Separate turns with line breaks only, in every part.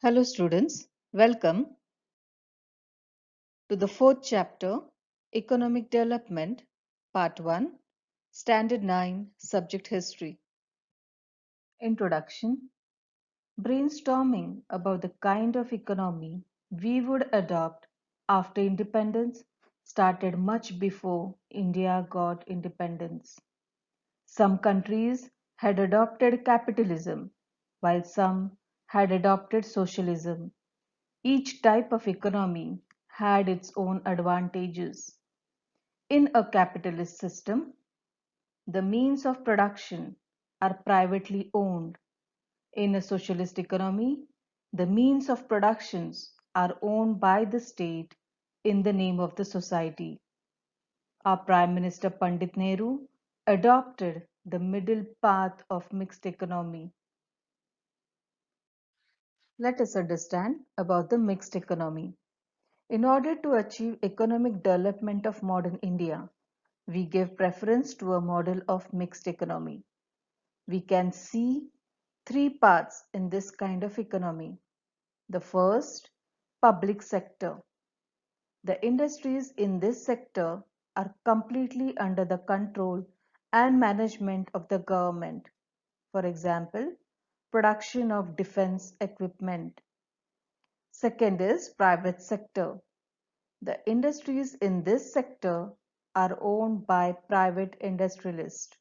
Hello students, welcome to the fourth chapter, Economic Development, Part 1, Standard 9, Subject History. Introduction. Brainstorming about the kind of economy we would adopt after independence started much before India got independence. Some countries had adopted capitalism, while some had adopted socialism. Each type of economy had its own advantages. In a capitalist system, the means of production are privately owned. In a socialist economy, the means of productions are owned by the state in the name of the society. Our Prime Minister Pandit Nehru adopted the middle path of mixed economy. Let us understand about the mixed economy. In order to achieve economic development of modern India, we give preference to a model of mixed economy. We can see three parts in this kind of economy. The first, public sector. The industries in this sector are completely under the control and management of the government. For example, production of defense equipment. Second is private sector. The industries in this sector are owned by private industrialists.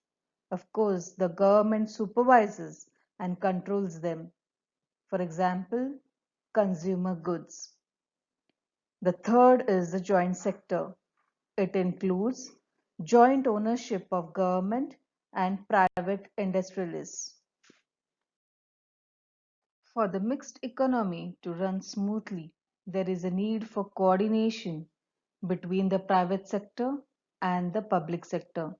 Of course, the government supervises and controls them. For example, consumer goods. The third is the joint sector. It includes joint ownership of government and private industrialists. For the mixed economy to run smoothly, there is a need for coordination between the private sector and the public sector.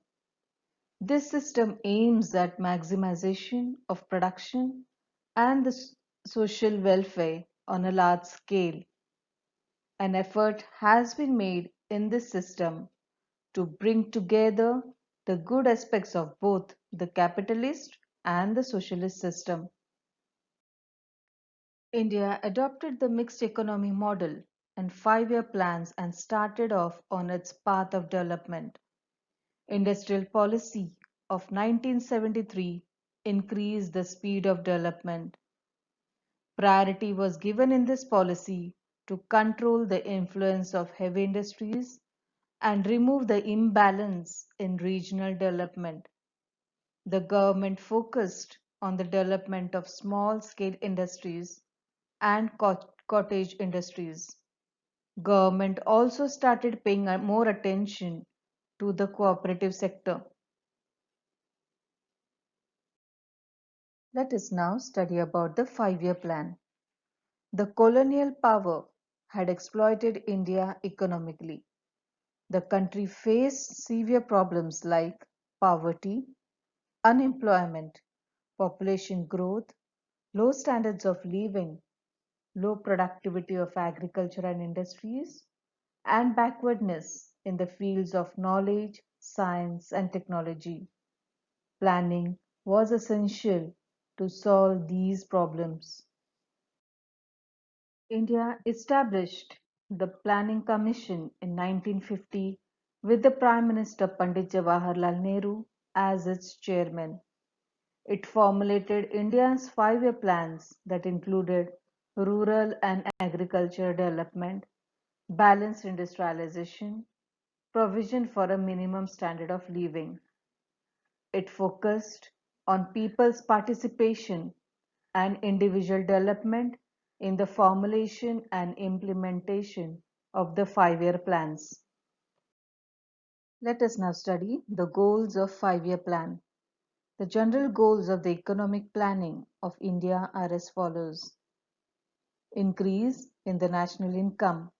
This system aims at maximization of production and the social welfare on a large scale. An effort has been made in this system to bring together the good aspects of both the capitalist and the socialist system. India adopted the mixed economy model and 5-year plans and started off on its path of development. Industrial policy of 1973 increased the speed of development. Priority was given in this policy to control the influence of heavy industries and remove the imbalance in regional development. The government focused on the development of small-scale industries and cottage industries. Government also started paying more attention to the cooperative sector. Let us now study about the 5-year plan. The colonial power had exploited India economically. The country faced severe problems like poverty, unemployment, population growth, low standards of living, low productivity of agriculture and industries, and backwardness in the fields of knowledge, science, and technology. Planning was essential to solve these problems. India established the Planning Commission in 1950 with the Prime Minister Pandit Jawaharlal Nehru as its chairman. It formulated India's 5-year plans that included rural and agriculture development, balanced industrialization, provision for a minimum standard of living. It focused on people's participation and individual development in the formulation and implementation of the 5-year plans. Let us now study the goals of 5-year plan. The general goals of the economic planning of India are as follows. Increase in the national income.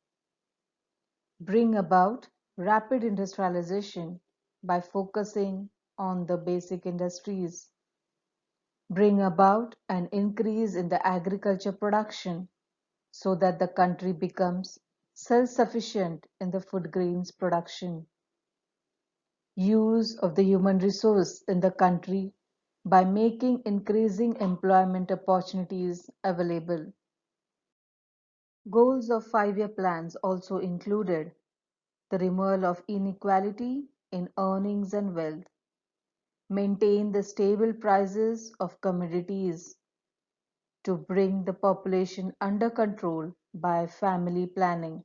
Bring about rapid industrialization by focusing on the basic industries. Bring about an increase in the agriculture production so that the country becomes self-sufficient in the food grains production. Use of the human resource in the country by making increasing employment opportunities available. Goals of 5-year plans also included the removal of inequality in earnings and wealth, maintain the stable prices of commodities to bring the population under control by family planning,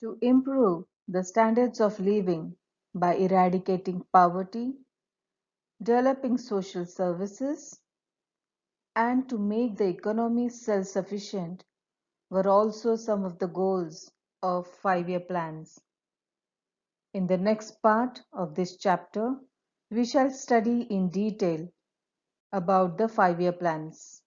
to improve the standards of living by eradicating poverty, developing social services, and to make the economy self-sufficient were also some of the goals of 5-year plans. In the next part of this chapter, we shall study in detail about the 5-year plans.